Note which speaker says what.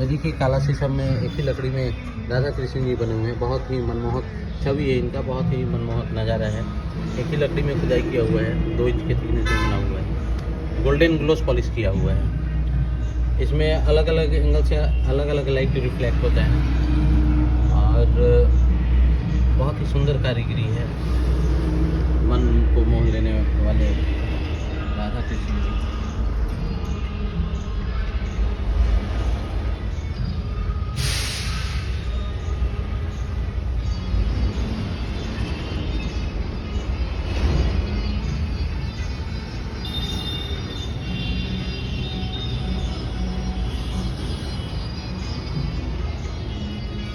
Speaker 1: ये देखिए काला शीशम में एक ही लकड़ी में राधा कृष्ण जी बने हुए हैं। बहुत ही मनमोहक छवि है इनका, बहुत ही मनमोहक नज़ारा है। एक ही लकड़ी में खुदाई किया हुआ है, 2 इंच के 3 इंच में बना हुआ है। गोल्डन ग्लोस पॉलिश किया हुआ है। इसमें अलग अलग एंगल से अलग अलग लाइट रिफ्लेक्ट होता है और बहुत ही सुंदर कारीगरी है, मन को मोह लेने